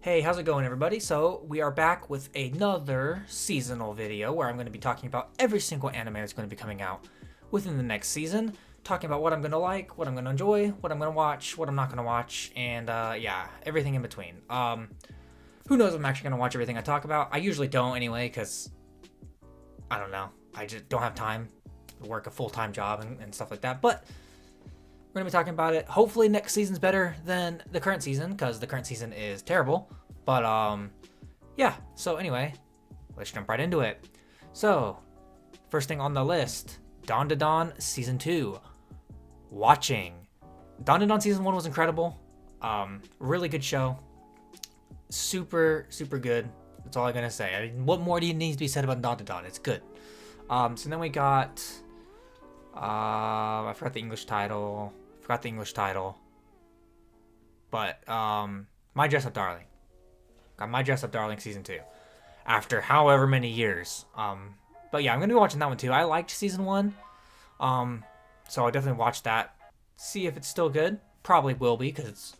Hey, how's it going, everybody? So, we are back with another seasonal video where I'm going to be talking about every single anime that's going to be coming out within the next season. Talking about what I'm going to like, what I'm going to enjoy, what I'm going to watch, what I'm not going to watch, and yeah, everything in between. Who knows if I'm actually going to watch everything I talk about? I usually don't anyway, because I don't know. I just don't have time to work a full-time job and stuff like that. But we're going to be talking about it. Hopefully next season's better than the current season, because the current season is terrible. But, yeah. So anyway, let's jump right into it. So, first thing on the list, Dawn to Dawn Season 2. Watching. Dawn to Dawn Season 1 was incredible. Really good show. Super, super good. That's all I'm going to say. I mean, what more do you need to be said about Dawn to Dawn? It's good. So then we got... I forgot the English title. But, My Dress Up Darling. Got My Dress Up Darling Season 2. After however many years. But yeah, I'm going to be watching that one too. I liked Season 1. So I'll definitely watch that. See if it's still good. Probably will be, because it's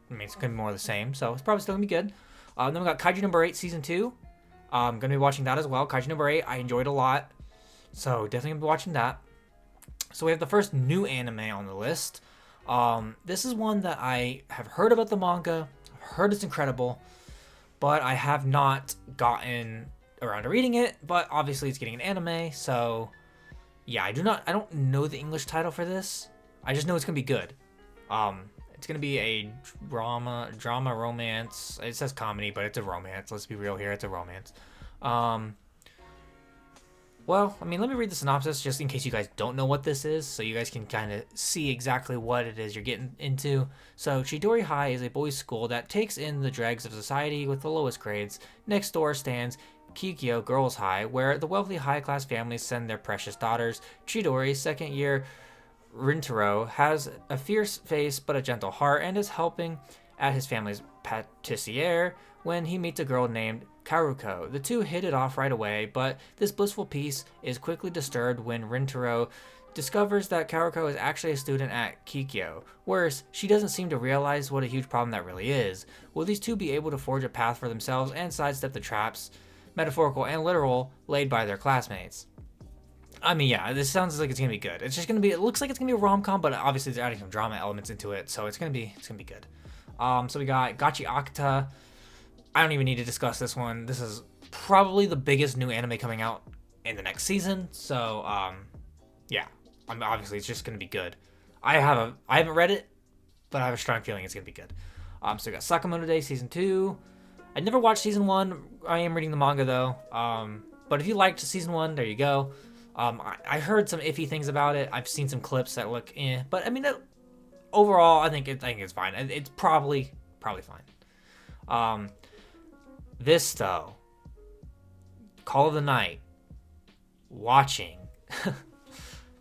going to be more of the same. So it's probably still going to be good. Then we got Kaiju number 8 Season 2. I'm going to be watching that as well. Kaiju number 8, I enjoyed a lot. So definitely going to be watching that. So we have the first new anime on the list. This is one that I have heard about the manga. I've heard it's incredible. But I have not gotten around to reading it. But obviously it's getting an anime. So yeah, I don't know the English title for this. I just know it's going to be good. It's going to be a drama romance. It says comedy, but it's a romance. Let's be real here. It's a romance. Well, I mean, let me read the synopsis just in case you guys don't know what this is, so you guys can kind of see exactly what it is you're getting into. So, Chidori High is a boys' school that takes in the dregs of society with the lowest grades. Next door stands Kikyo Girls' High, where the wealthy high-class families send their precious daughters. Chidori, second year Rintaro, has a fierce face but a gentle heart and is helping at his family's pâtissier when he meets a girl named Karuko. The two hit it off right away, but this blissful peace is quickly disturbed when Rintaro discovers that Karuko is actually a student at Kikyo. Worse, she doesn't seem to realize what a huge problem that really is. Will these two be able to forge a path for themselves and sidestep the traps, metaphorical and literal, laid by their classmates? I mean, yeah, this sounds like it's gonna be good. It's just gonna be. It looks like it's gonna be a rom-com, but obviously they're adding some drama elements into it, so it's gonna be good. So we got Gachi Akata. I don't even need to discuss this one. This is probably the biggest new anime coming out in the next season. So, yeah. Obviously, it's just going to be good. I haven't read it, but I have a strong feeling it's going to be good. So we got Sakamoto Day Season 2. I never watched Season 1. I am reading the manga, though. But if you liked Season 1, there you go. I heard some iffy things about it. I've seen some clips that look eh. But, I mean, overall, I think it's fine. It's probably fine. This, though, Call of the Night, watching.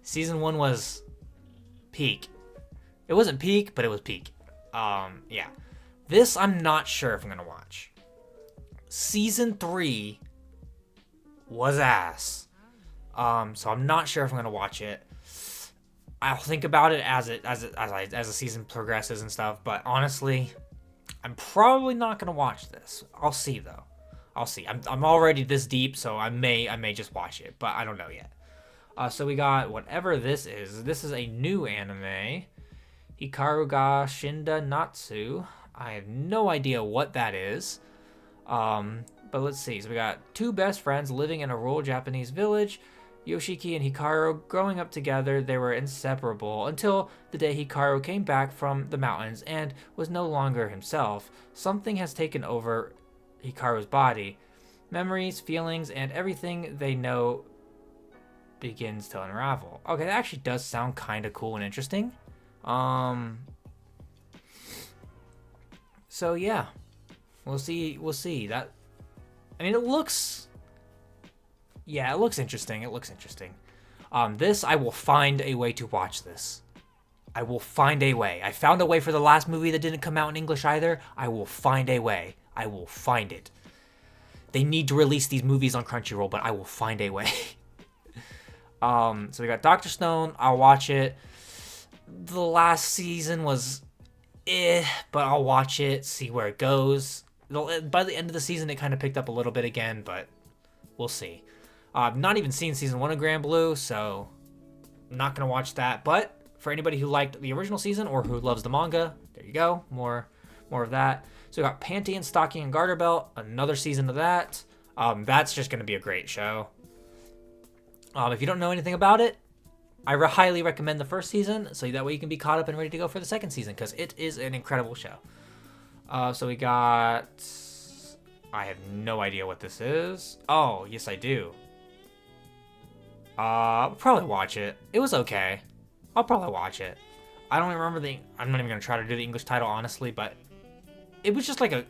Season 1 was peak. It wasn't peak, but it was peak. Yeah. This, I'm not sure if I'm going to watch. Season 3 was ass. So I'm not sure if I'm going to watch it. I'll think about it as the season progresses and stuff, but honestly, I'm probably not gonna watch this. I'll see though. I'll see. I'm already this deep, so I may just watch it, but I don't know yet. So we got whatever this is. This is a new anime, Hikaru ga Shinda Natsu. I have no idea what that is. But let's see. So we got two best friends living in a rural Japanese village. Yoshiki and Hikaru growing up together, they were inseparable until the day Hikaru came back from the mountains and was no longer himself. Something has taken over Hikaru's body. Memories, feelings, and everything they know begins to unravel. Okay, that actually does sound kind of cool and interesting. So yeah, we'll see. That, I mean, it looks interesting. This, I will find a way to watch this. I will find a way. I found a way for the last movie that didn't come out in English either. I will find a way. I will find it. They need to release these movies on Crunchyroll, but I will find a way. So we got Dr. Stone. I'll watch it. The last season was but I'll watch it, see where it goes. By the end of the season, it kind of picked up a little bit again, but we'll see. I've not even seen season 1 of Grand Blue, so I'm not going to watch that. But for anybody who liked the original season or who loves the manga, there you go. More of that. So we got Panty and Stocking and Garter Belt, another season of that. That's just going to be a great show. If you don't know anything about it, I highly recommend the first season, so that way you can be caught up and ready to go for the second season, because it is an incredible show. So we got... I have no idea what this is. Oh, yes I do. I'll probably watch it. It was okay. I'll probably watch it. I don't even remember the... I'm not even going to try to do the English title, honestly, but... It was just like a...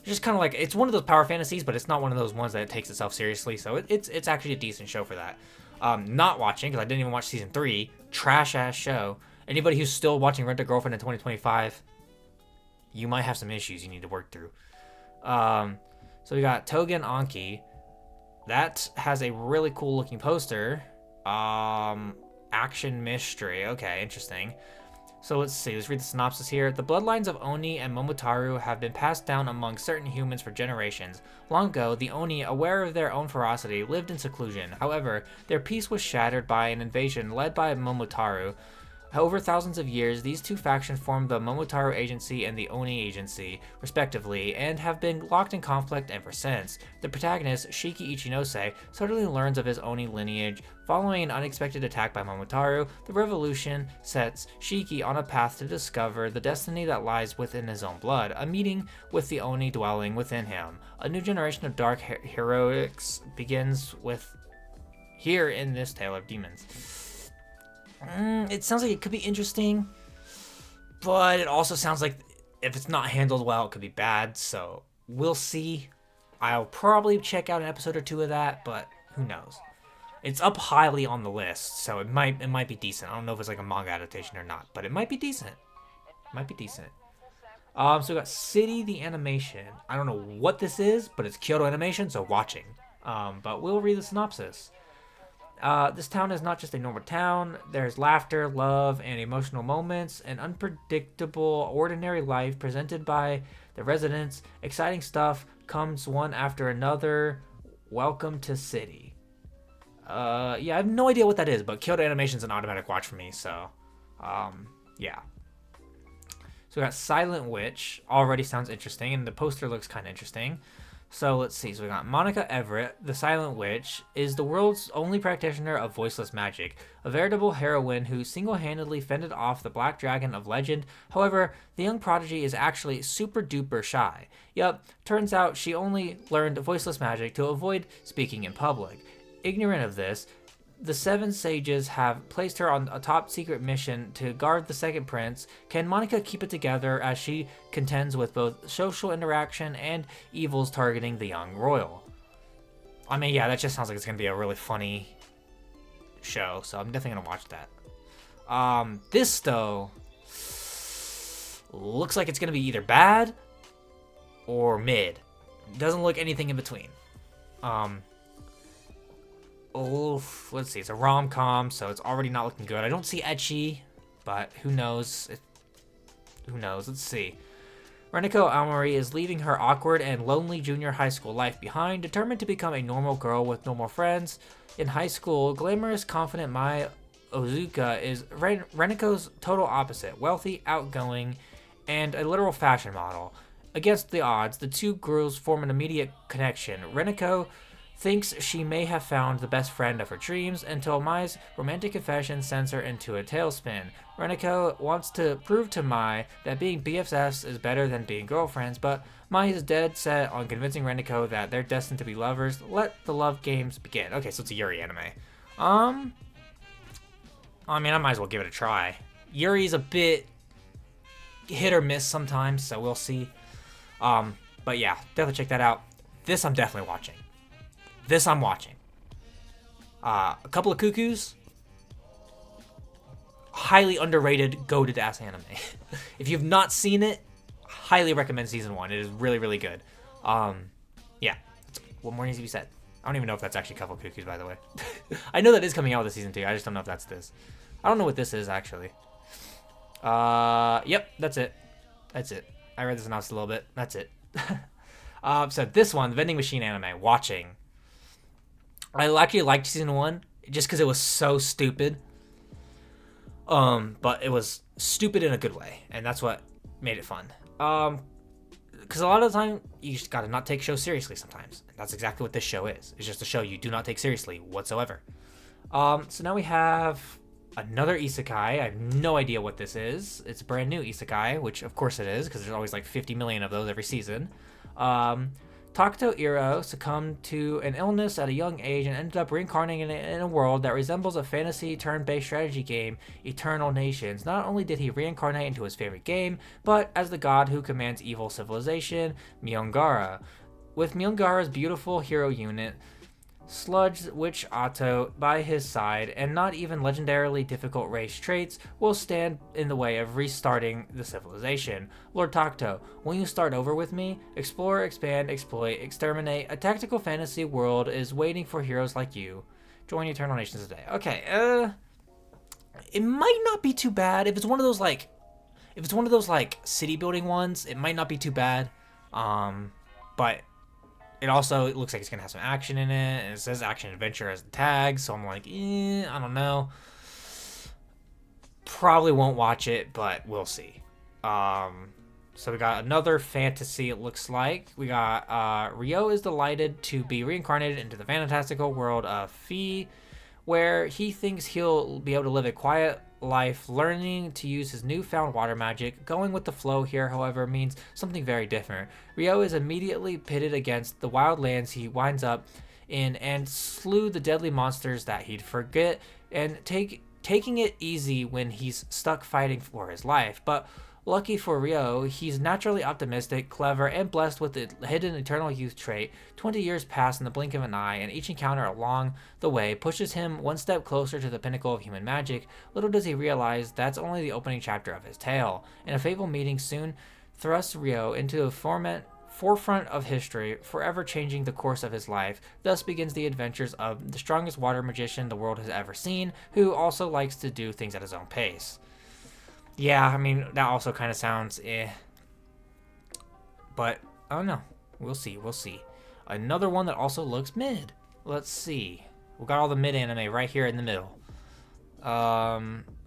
Just kind of like... It's one of those power fantasies, but it's not one of those ones that takes itself seriously, so it's actually a decent show for that. Not watching, because I didn't even watch season 3. Trash-ass show. Anybody who's still watching Rent a Girlfriend in 2025, you might have some issues you need to work through. So we got Togen Anki. That has a really cool looking poster. Action mystery. Okay, interesting. So let's see. Let's read the synopsis here. The bloodlines of Oni and Momotaro have been passed down among certain humans for generations. Long ago, the Oni, aware of their own ferocity, lived in seclusion. However, their peace was shattered by an invasion led by Momotaro. Over thousands of years, these two factions formed the Momotaro Agency and the Oni Agency, respectively, and have been locked in conflict ever since. The protagonist, Shiki Ichinose, suddenly learns of his Oni lineage. Following an unexpected attack by Momotaro, the revolution sets Shiki on a path to discover the destiny that lies within his own blood, a meeting with the Oni dwelling within him. A new generation of dark heroics begins with here in this Tale of Demons. It sounds like it could be interesting, but it also sounds like if it's not handled well, it could be bad, so we'll see. I'll probably check out an episode or two of that, but who knows. It's up highly on the list, so it might be decent. I don't know if it's like a manga adaptation or not, but it might be decent. So we got City the Animation. I don't know what this is, but it's Kyoto Animation, so watching. But we'll read the synopsis. This town is not just a normal town. There's laughter, love, and emotional moments, an unpredictable, ordinary life presented by the residents. Exciting stuff comes one after another. Welcome to City. Yeah, I have no idea what that is, but Kyoto Animation's an automatic watch for me, so, yeah. So we got Silent Witch. Already sounds interesting, and the poster looks kind of interesting. So let's see. So we got Monica Everett, the Silent Witch, is the world's only practitioner of voiceless magic, a veritable heroine who single-handedly fended off the Black Dragon of legend. However, the young prodigy is actually super duper shy. Yup, turns out she only learned voiceless magic to avoid speaking in public. Ignorant of this, the Seven Sages have placed her on a top secret mission to guard the second prince. Can Monica keep it together as she contends with both social interaction and evils targeting the young royal? I mean, yeah, that just sounds like it's going to be a really funny show, so I'm definitely going to watch that. This, though, looks like it's going to be either bad or mid. Doesn't look anything in between. Let's see. It's a rom-com, so it's already not looking good. I don't see ecchi, but who knows? Who knows? Let's see. Reniko Aomori is leaving her awkward and lonely junior high school life behind, determined to become a normal girl with normal friends. In high school, glamorous, confident Mai Ozuka is Reniko's total opposite, wealthy, outgoing, and a literal fashion model. Against the odds, the two girls form an immediate connection. Reniko thinks she may have found the best friend of her dreams until Mai's romantic confession sends her into a tailspin. Reniko wants to prove to Mai that being BFFs is better than being girlfriends, but Mai is dead set on convincing Reniko that they're destined to be lovers. Let the love games begin. Okay, so it's a Yuri anime. I mean, I might as well give it a try. Yuri's a bit hit or miss sometimes, so we'll see. But yeah, definitely check that out. This I'm definitely watching. This I'm watching. A couple of cuckoos. Highly underrated, goated ass anime. If you've not seen it, highly recommend season 1. It is really, really good. Yeah. What more needs to be said? I don't even know if that's actually a couple of cuckoos, by the way. I know that is coming out with the season 2. I just don't know if that's this. I don't know what this is, actually. Yep, that's it. That's it. I read the synopsis a little bit. That's it. So this one, the vending machine anime, watching. I actually liked season 1 just because it was so stupid. But it was stupid in a good way, and that's what made it fun. Because a lot of the time you just gotta not take shows seriously sometimes, and that's exactly what this show is. It's just a show you do not take seriously whatsoever. So now we have another isekai. I have no idea what this is. It's a brand new isekai, which of course it is, because there's always like 50 million of those every season. Takuto Iro succumbed to an illness at a young age and ended up reincarnating in a world that resembles a fantasy turn-based strategy game, Eternal Nations. Not only did he reincarnate into his favorite game, but as the god who commands evil civilization, Myongara. With Myongara's beautiful hero unit, Sludge Witch Otto by his side, and not even legendarily difficult race traits will stand in the way of restarting the civilization. Lord Takuto, will you start over with me? Explore, expand, exploit, exterminate. A tactical fantasy world is waiting for heroes like you. Join Eternal Nations today. Okay, it might not be too bad. If it's one of those like city building ones, it might not be too bad. But it looks like it's gonna have some action in it, and it says action adventure as the tag, so I'm like, I don't know. Probably won't watch it, but we'll see. So we got another fantasy, it looks like. We got Ryo is delighted to be reincarnated into the fantastical world of Fi, where he thinks he'll be able to live a quiet life, learning to use his newfound water magic. Going with the flow here, however, means something very different. Ryo is immediately pitted against the wild lands he winds up in and slew the deadly monsters that he'd forget, and taking it easy when he's stuck fighting for his life. But lucky for Ryo, he's naturally optimistic, clever, and blessed with the hidden eternal youth trait. 20 years pass in the blink of an eye, and each encounter along the way pushes him one step closer to the pinnacle of human magic. Little does he realize that's only the opening chapter of his tale. And a fateful meeting soon thrusts Ryo into the forefront of history, forever changing the course of his life. Thus begins the adventures of the strongest water magician the world has ever seen, who also likes to do things at his own pace. Yeah, I mean, that also kind of sounds But, I don't know. We'll see. Another one that also looks mid. Let's see. We got all the mid anime right here in the middle.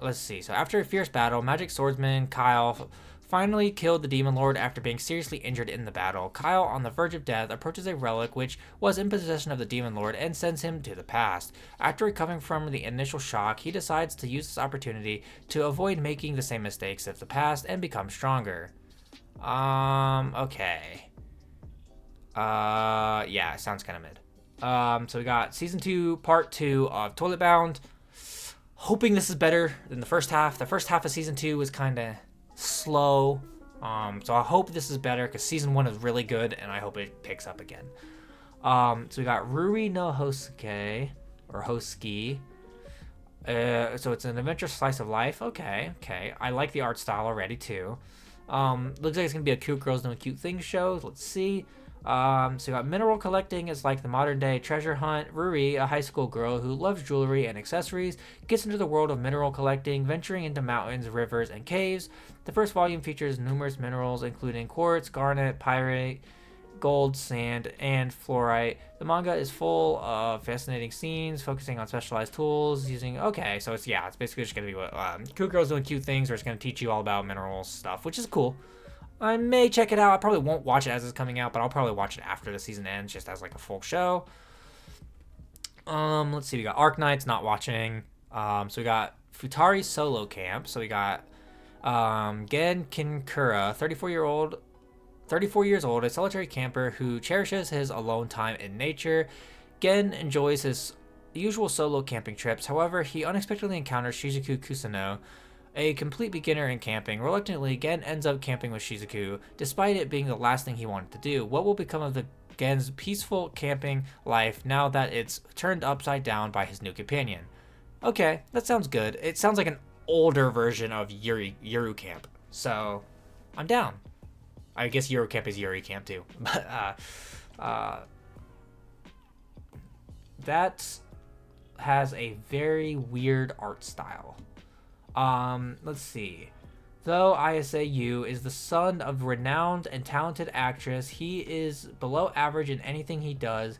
Let's see. So after a fierce battle, magic swordsman Kyle finally killed the demon lord after being seriously injured in the battle. Kyle, on the verge of death, approaches a relic which was in possession of the demon lord and sends him to the past. After recovering from the initial shock, he decides to use this opportunity to avoid making the same mistakes of the past and become stronger. Okay. Yeah, it sounds kind of mid. So we got season 2, part 2 of Toilet Bound. Hoping this is better than the first half. The first half of season 2 was kind of slow. So I hope this is better, because season 1 is really good, and I hope it picks up again. So we got Ruri no Hosuke, or Hoski. So it's an adventure slice of life. Okay. I like the art style already, too. Looks like it's going to be a cute girls doing cute things show. Let's see. So you got mineral collecting is like the modern day treasure hunt. Ruri, a high school girl who loves jewelry and accessories, gets into the world of mineral collecting, venturing into mountains, rivers, and caves. The first volume features numerous minerals, including quartz, garnet, pyrite, gold, sand, and fluorite. The manga is full of fascinating scenes, focusing on specialized tools using... Okay, so it's basically just going to be what cute girls doing cute things, or it's going to teach you all about minerals stuff, which is cool. I may check it out. I probably won't watch it as it's coming out, but I'll probably watch it after the season ends, just as like a full show. Let's see. We got Arc Knights, not watching. So we got Futari Solo Camp. So we got Gen Kinkura, 34 years old, a solitary camper who cherishes his alone time in nature. Gen enjoys his usual solo camping trips. However, he unexpectedly encounters Shizuku Kusano, a complete beginner in camping. Reluctantly, Gen ends up camping with Shizuku, despite it being the last thing he wanted to do. What will become of Gen's peaceful camping life now that it's turned upside down by his new companion? Okay, that sounds good. It sounds like an older version of Yuru Camp, so I'm down. I guess Yuru Camp is Yuri Camp too. But that has a very weird art style. Let's see. Though Isau is the son of renowned and talented actress, he is below average in anything he does.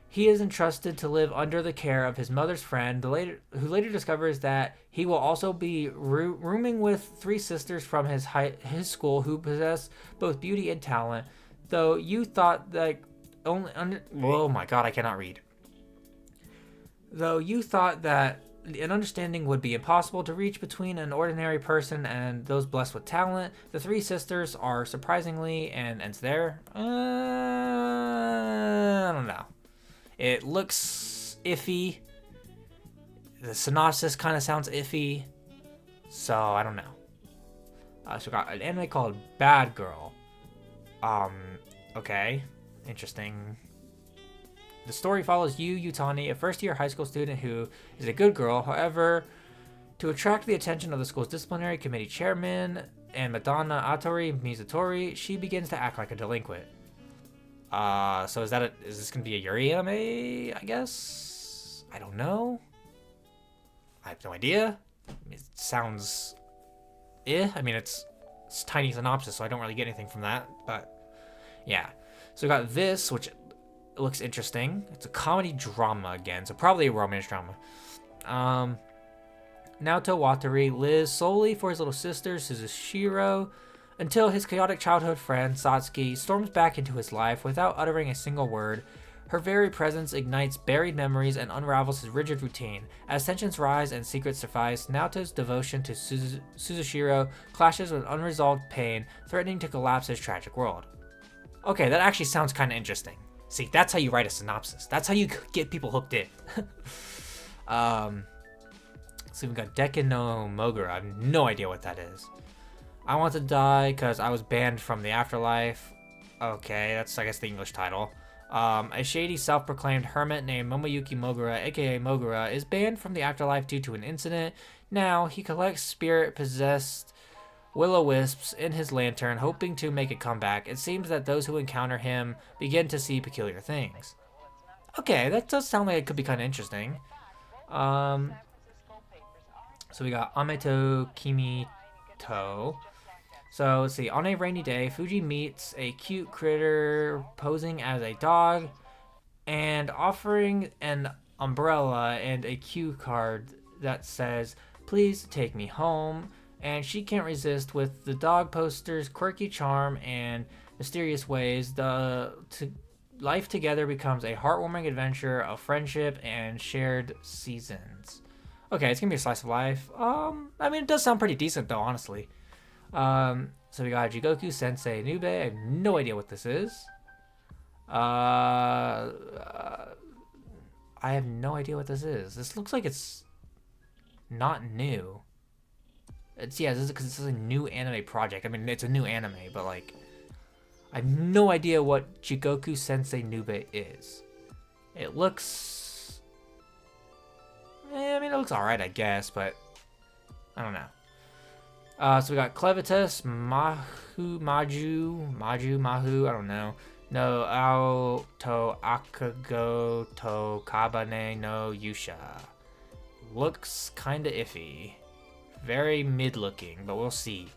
He is entrusted to live under the care of his mother's friend, who later discovers that he will also be rooming with three sisters from his school who possess both beauty and talent. Though you thought that oh my god, I cannot read. Though you thought that an understanding would be impossible to reach between an ordinary person and those blessed with talent, the three sisters are surprisingly, and ends there. I don't know. It looks iffy. The synopsis kind of sounds iffy. So, I don't know. So we got an anime called Bad Girl. Okay. Interesting. The story follows Yu Yutani, a first-year high school student who is a good girl. However, to attract the attention of the school's disciplinary committee chairman and Madonna Atori Mizutori, she begins to act like a delinquent. So is this gonna be a Yuri anime, I guess? I don't know. I have no idea. It sounds I mean, it's tiny synopsis, so I don't really get anything from that, but yeah. So we got this, which looks interesting. It's a comedy drama again, so probably a romance drama. Naoto Watari lives solely for his little sister, Suzushiro, until his chaotic childhood friend, Satsuki, storms back into his life without uttering a single word. Her very presence ignites buried memories and unravels his rigid routine. As tensions rise and secrets surface, Naoto's devotion to Suzushiro clashes with unresolved pain, threatening to collapse his tragic world. Okay, that actually sounds kind of interesting. See, that's how you write a synopsis. That's how you get people hooked in. So we've got Dekken no Mogura. I have no idea what that is. I Want to Die because I was banned from the afterlife. Okay, that's, I guess, the English title. A shady self-proclaimed hermit named Momoyuki Mogura, aka Mogura, is banned from the afterlife due to an incident. Now, he collects spirit-possessed will-o-wisps in his lantern, hoping to make a comeback. It seems that those who encounter him begin to see peculiar things. Okay, that does sound like it could be kind of interesting. So we got Ameto Kimito. So let's see. On a rainy day, Fuji meets a cute critter posing as a dog and offering an umbrella and a cue card that says, "Please take me home." And she can't resist. With the dog poster's quirky charm and mysterious ways, life together becomes a heartwarming adventure of friendship and shared seasons. Okay, it's gonna be a slice of life. I mean, it does sound pretty decent though, honestly. So we got Jigoku Sensei Nube. I have no idea what this is. I have no idea what this is. This looks like it's not new. This is because this is a new anime project. I mean, it's a new anime, but like, I have no idea what Jigoku Sensei Nube is. It looks, I mean, it looks alright, I guess, but I don't know. So we got Clevitus, Mahu, I don't know. No, Ao to Akago to Kabane no Yusha. Looks kinda iffy. Very mid-looking, but we'll see.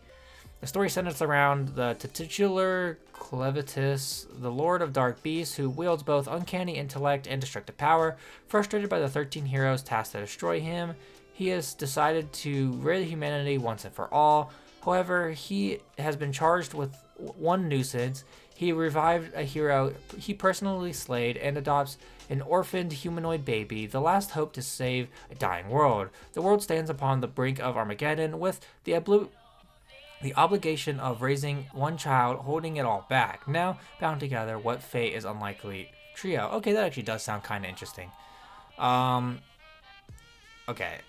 The story centers around the titular Clevitus, the Lord of Dark Beasts, who wields both uncanny intellect and destructive power. Frustrated by the 13 heroes tasked to destroy him, he has decided to rid humanity once and for all. However, he has been charged with one nuisance. He revived a hero he personally slayed and adopts an orphaned humanoid baby, the last hope to save a dying world. The world stands upon the brink of Armageddon, with the obligation of raising one child holding it all back. Now, bound together, what fate is unlikely? Trio. Okay, that actually does sound kind of interesting. Okay.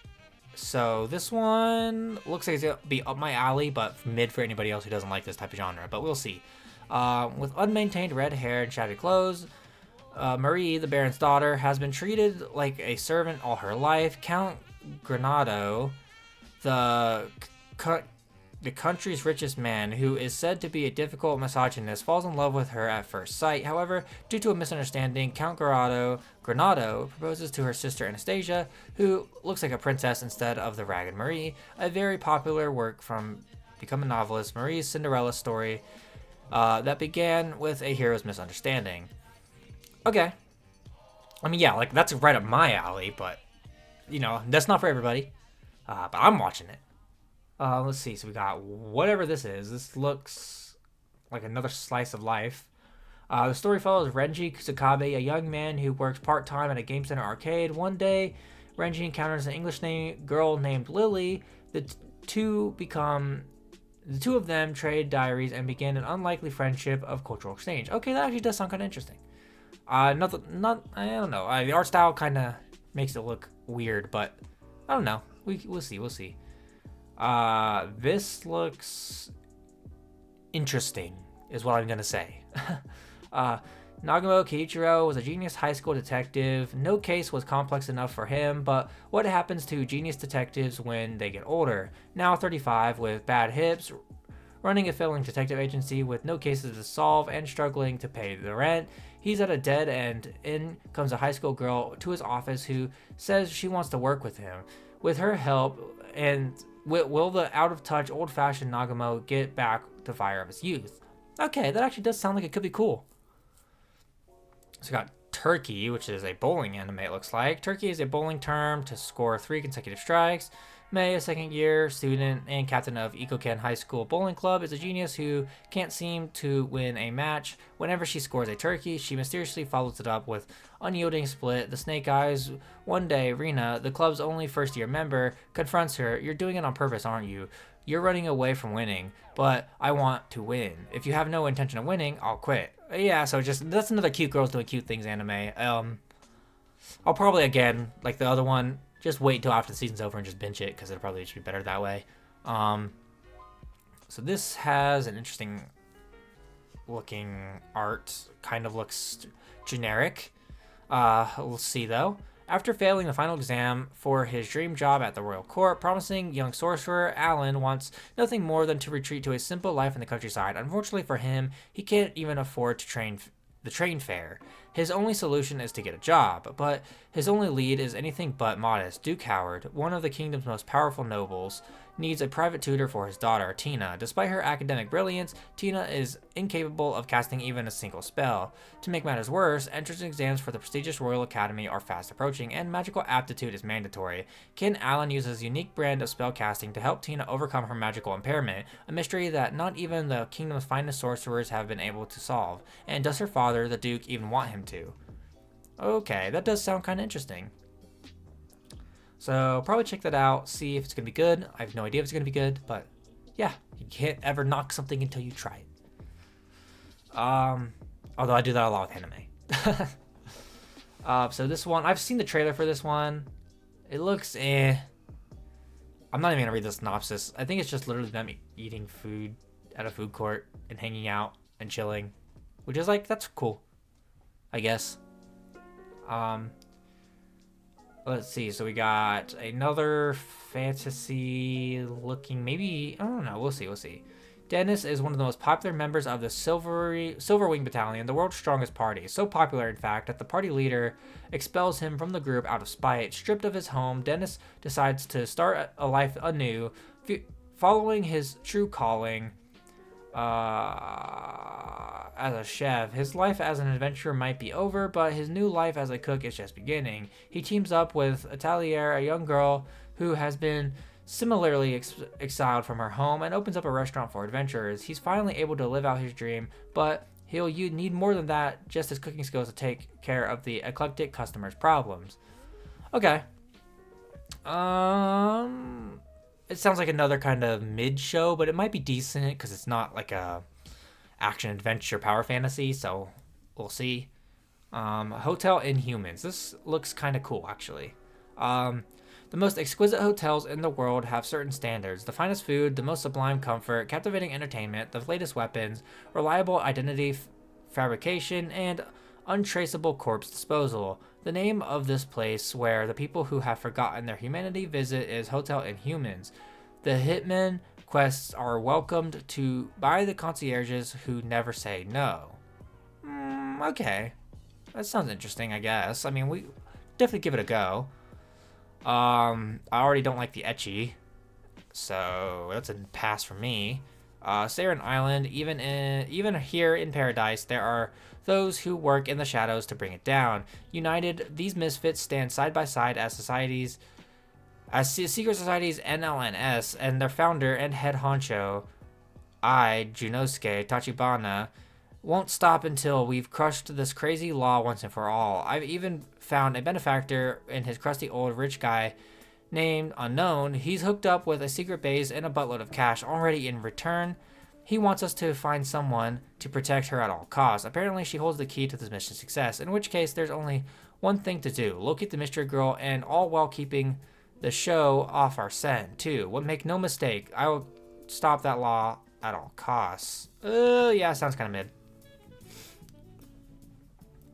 So this one looks like it's going to be up my alley, but mid for anybody else who doesn't like this type of genre, but we'll see. With unmaintained red hair and shabby clothes, Marie, the Baron's daughter, has been treated like a servant all her life. Count Granado, the country's richest man, who is said to be a difficult misogynist, falls in love with her at first sight. However, due to a misunderstanding, Count Granado proposes to her sister Anastasia, who looks like a princess instead of the Ragged Marie, a very popular work from become a novelist, Marie's Cinderella story that began with a hero's misunderstanding. Okay. I mean, yeah, like that's right up my alley, but that's not for everybody. But I'm watching it. Let's see. So we got whatever this is. This looks like another slice of life. The story follows Renji Kusakabe, a young man who works part-time at a Game Center arcade. One day, Renji encounters an English girl named Lily. The two of them trade diaries and begin an unlikely friendship of cultural exchange. Okay, that actually does sound kind of interesting. I don't know. The art style kind of makes it look weird, but I don't know. We'll see. This looks interesting, is what I'm gonna say. Nagamo Keiichiro was a genius high school detective. No case was complex enough for him, but what happens to genius detectives when they get older? Now 35, with bad hips, running a failing detective agency with no cases to solve and struggling to pay the rent, he's at a dead end. In comes a high school girl to his office who says she wants to work with him. With her help, and will the out-of-touch, old-fashioned Nagamo get back the fire of his youth? Okay, that actually does sound like it could be cool. So we got Turkey, which is a bowling anime, it looks like. Turkey is a bowling term to score 3 consecutive strikes. Mei, a second-year student and captain of Ikoken High School Bowling Club, is a genius who can't seem to win a match. Whenever she scores a turkey, she mysteriously follows it up with unyielding split. The Snake Eyes. One day, Rina, the club's only first-year member, confronts her. "You're doing it on purpose, aren't you? You're running away from winning, but I want to win. If you have no intention of winning, I'll quit." Yeah, so that's another cute girls doing cute things anime. I'll probably, again, like the other one, just wait until after the season's over and just binge it, because it'll probably just be better that way. So this has an interesting looking art. Kind of looks generic. We'll see, though. After failing the final exam for his dream job at the royal court, promising young sorcerer Alan wants nothing more than to retreat to a simple life in the countryside. Unfortunately for him, he can't even afford to the train fare. His only solution is to get a job, but his only lead is anything but modest. Duke Howard, one of the kingdom's most powerful nobles, needs a private tutor for his daughter, Tina. Despite her academic brilliance, Tina is incapable of casting even a single spell. To make matters worse, entrance exams for the prestigious Royal Academy are fast approaching, and magical aptitude is mandatory. Can Alan use his unique brand of spell casting to help Tina overcome her magical impairment, a mystery that not even the kingdom's finest sorcerers have been able to solve? And does her father, the Duke, even want him to? Okay, that does sound kind of interesting. So probably check that out, see if it's going to be good. I have no idea if it's going to be good, but yeah, you can't ever knock something until you try it. Although I do that a lot with anime. So this one, I've seen the trailer for this one. It looks I'm not even going to read the synopsis. I think it's just literally them eating food at a food court and hanging out and chilling, which is like, that's cool, I guess. Let's see, so we got another fantasy looking, maybe, I don't know, we'll see. Dennis is one of the most popular members of the Silverwing Battalion, the world's strongest party. So popular, in fact, that the party leader expels him from the group out of spite. Stripped of his home, Dennis decides to start a life anew, following his true calling. As a chef, his life as an adventurer might be over, but his new life as a cook is just beginning. He teams up with Atelier, a young girl who has been similarly exiled from her home, and opens up a restaurant for adventurers. He's finally able to live out his dream, but he'll need more than that, just his cooking skills to take care of the eclectic customers' problems. Okay. It sounds like another kind of mid-show, but it might be decent because it's not like a action-adventure power fantasy, so we'll see. Hotel Inhumans. This looks kind of cool, actually. The most exquisite hotels in the world have certain standards. The finest food, the most sublime comfort, captivating entertainment, the latest weapons, reliable identity fabrication, and untraceable corpse disposal. The name of this place where the people who have forgotten their humanity visit is Hotel Inhumans. The hitmen quests are welcomed to by the concierges who never say no. Okay. That sounds interesting, I guess. I mean, we definitely give it a go. I already don't like the ecchi. So that's a pass for me. Saren Island, even here in Paradise, there are those who work in the shadows to bring it down. United, these misfits stand side by side as secret societies NLNS, and their founder and head honcho, Junosuke Tachibana, won't stop until we've crushed this crazy law once and for all. I've even found a benefactor in his crusty old rich guy named Unknown. He's hooked up with a secret base and a buttload of cash already in return. He wants us to find someone to protect her at all costs. Apparently, she holds the key to this mission's success, in which case there's only one thing to do. Locate the mystery girl, and all while keeping the show off our scent, too. But make no mistake, I will stop that law at all costs. Yeah, sounds kind of mid.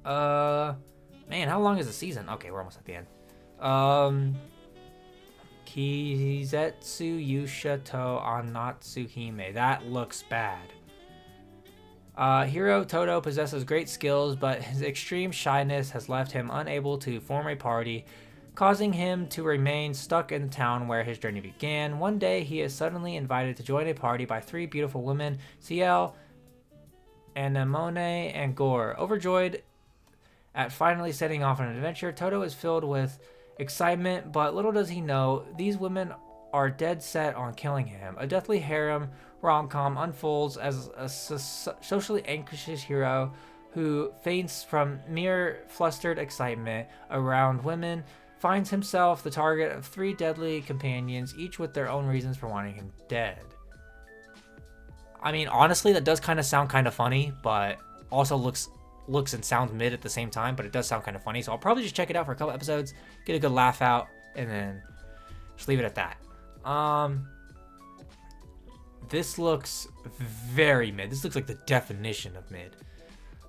Man, how long is the season? Okay, we're almost at the end. Kizetsu Yushato Anatsuhime. That looks bad. Hiro Todo possesses great skills, but his extreme shyness has left him unable to form a party, causing him to remain stuck in the town where his journey began. One day, he is suddenly invited to join a party by three beautiful women, Ciel, Anemone, and Gore. Overjoyed at finally setting off on an adventure, Todo is filled with excitement, but little does he know, these women are dead set on killing him. A deathly harem rom-com unfolds as a socially anxious hero who faints from mere flustered excitement around women finds himself the target of three deadly companions, each with their own reasons for wanting him dead. I mean, honestly, that does kind of sound kind of funny, but also looks and sounds mid at the same time, but it does sound kind of funny. So I'll probably just check it out for a couple episodes, get a good laugh out, and then just leave it at that. This looks very mid. This looks like the definition of mid.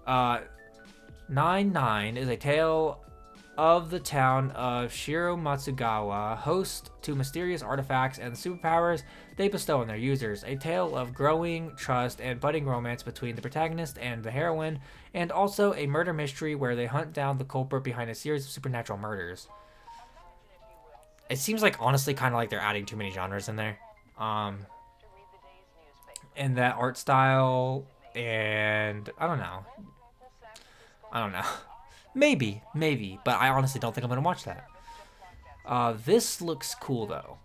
9-9 is a tale of the town of Shiro Matsugawa, host to mysterious artifacts and superpowers they bestow on their users. A tale of growing trust and budding romance between the protagonist and the heroine, and also a murder mystery where they hunt down the culprit behind a series of supernatural murders. It seems like, honestly, kind of like they're adding too many genres in there. And that art style, and I don't know. Maybe, but I honestly don't think I'm gonna watch that. This looks cool though.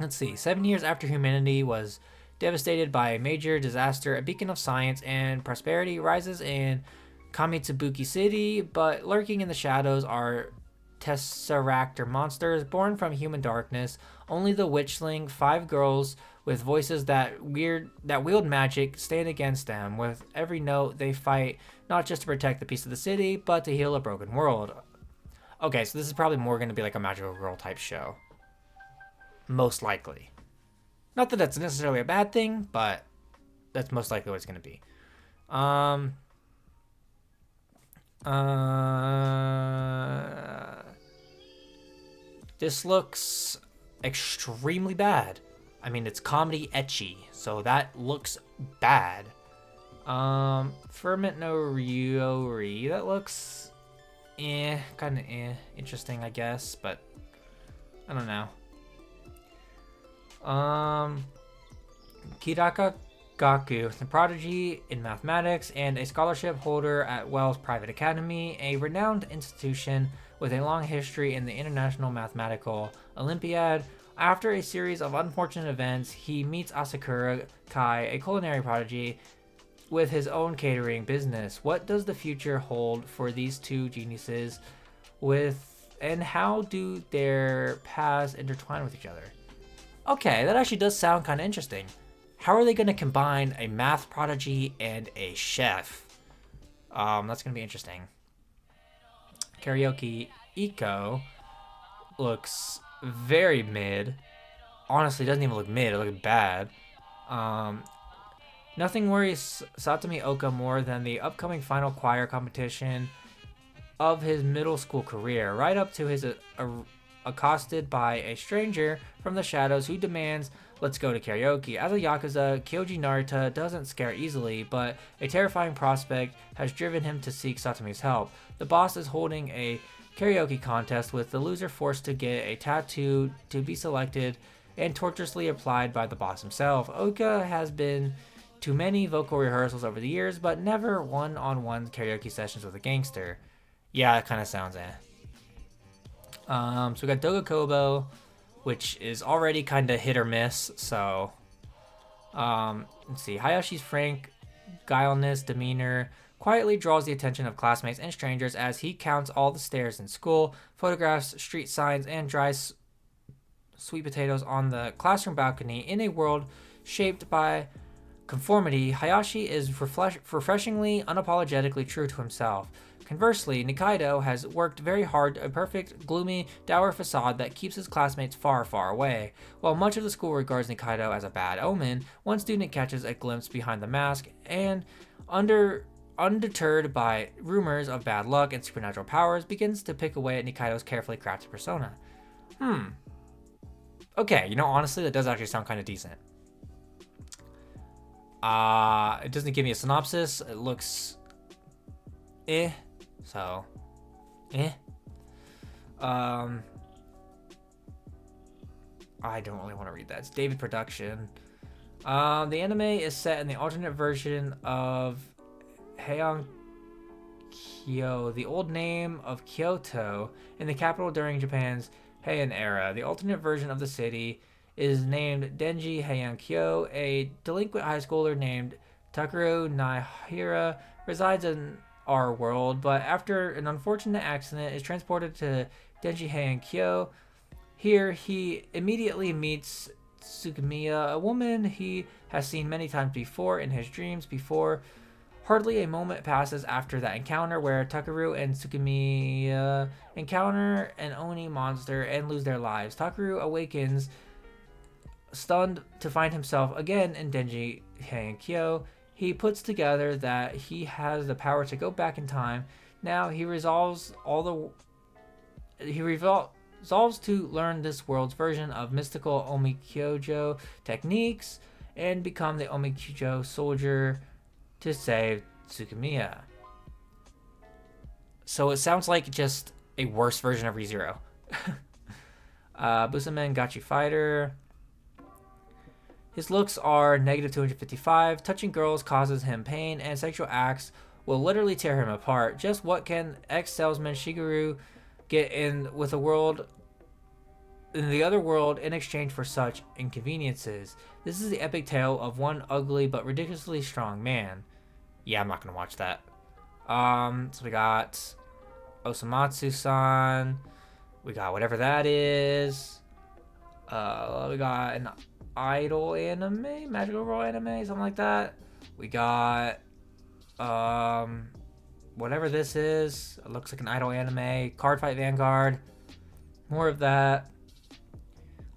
Let's see. 7 years after humanity was devastated by a major disaster, a beacon of science and prosperity rises in Kamitsubuki City, but lurking in the shadows are Tesseractor monsters born from human darkness. Only the witchling, 5 girls with voices that wield magic, stand against them. With every note, they fight not just to protect the peace of the city, but to heal a broken world. Okay, so this is probably more going to be like a magical girl type show. Most likely. Not that that's necessarily a bad thing, but that's most likely what it's going to be. This looks extremely bad. I mean, it's comedy ecchi, so that looks bad. Ferment no Ryori, that looks kind of interesting, I guess, but I don't know. Kiraka Gaku, the prodigy in mathematics and a scholarship holder at Wells Private Academy, a renowned institution with a long history in the International Mathematical Olympiad. After a series of unfortunate events, he meets Asakura Kai, a culinary prodigy with his own catering business. What does the future hold for these two geniuses, and how do their paths intertwine with each other? Okay, that actually does sound kind of interesting. How are they going to combine a math prodigy and a chef? That's going to be interesting. Karaoke Eco looks very mid. Honestly, it doesn't even look mid, it looks bad. Nothing worries Satomi Oka more than the upcoming final choir competition of his middle school career, right up to his accosted by a stranger from the shadows who demands, "Let's go to karaoke." As a Yakuza, Kyoji Narita doesn't scare easily, but a terrifying prospect has driven him to seek Satomi's help. The boss is holding a karaoke contest, with the loser forced to get a tattoo to be selected and torturously applied by the boss himself. Oka has been to many vocal rehearsals over the years, but never one-on-one karaoke sessions with a gangster. Yeah, it kind of sounds So we got Doga Kobo, which is already kind of hit or miss. So, let's see. Hayashi's frank, guileless demeanor quietly draws the attention of classmates and strangers as he counts all the stairs in school, photographs, street signs, and dries sweet potatoes on the classroom balcony. In a world shaped by conformity, Hayashi is refreshingly, unapologetically true to himself. Conversely, Nikaido has worked very hard a perfect, gloomy, dour facade that keeps his classmates far, far away. While much of the school regards Nikaido as a bad omen, one student catches a glimpse behind the mask and, undeterred by rumors of bad luck and supernatural powers, begins to pick away at Nikaido's carefully crafted persona. Okay, honestly, that does actually sound kind of decent. It doesn't give me a synopsis. It looks so I don't really want to read that. It's David production. The anime is set in the alternate version of Heian Kyo, the old name of Kyoto, in the capital during Japan's Heian era. The alternate version of the city is named Denji Heian-kyo. A delinquent high schooler named Takeru Naihira resides in our world, but after an unfortunate accident is transported to Denji Heian-kyo. Here, he immediately meets Tsukumiya, a woman he has seen many times before in his dreams before. Hardly a moment passes after that encounter where Takeru and Tsukumiya encounter an Oni monster and lose their lives. Takeru awakens stunned to find himself again in Denji Heian-kyo. He puts together that he has the power to go back in time. Now he resolves to learn this world's version of mystical Omikyojo techniques and become the Omikyojo soldier to save Tsukumiya. So it sounds like just a worse version of ReZero. Busamen Gachi Fighter. His looks are negative 255. Touching girls causes him pain, and sexual acts will literally tear him apart. Just what can ex-salesman Shigeru get in the other world in exchange for such inconveniences? This is the epic tale of one ugly but ridiculously strong man. Yeah, I'm not gonna watch that. So we got Osamatsu-san. We got whatever that is. We got an idol anime, magical girl anime, something like that. We got whatever this is. It looks like an idol anime. Card Fight Vanguard. More of that.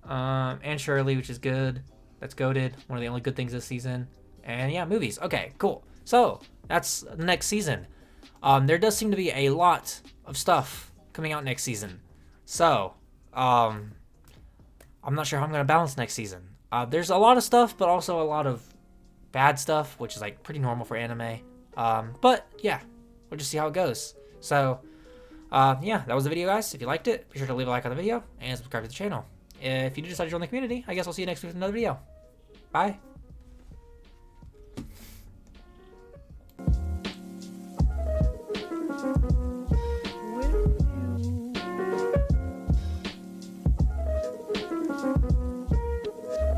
And Shirley, which is good. That's goated. One of the only good things this season. And yeah, movies. Okay, cool. So that's the next season. There does seem to be a lot of stuff coming out next season. So I'm not sure how I'm gonna balance next season. There's a lot of stuff, but also a lot of bad stuff, which is like pretty normal for anime. But yeah, we'll just see how it goes. So yeah, that was the video, guys. If you liked it, be sure to leave a like on the video and subscribe to the channel. If you do decide to join the community, I guess I'll see you next week with another video. Bye.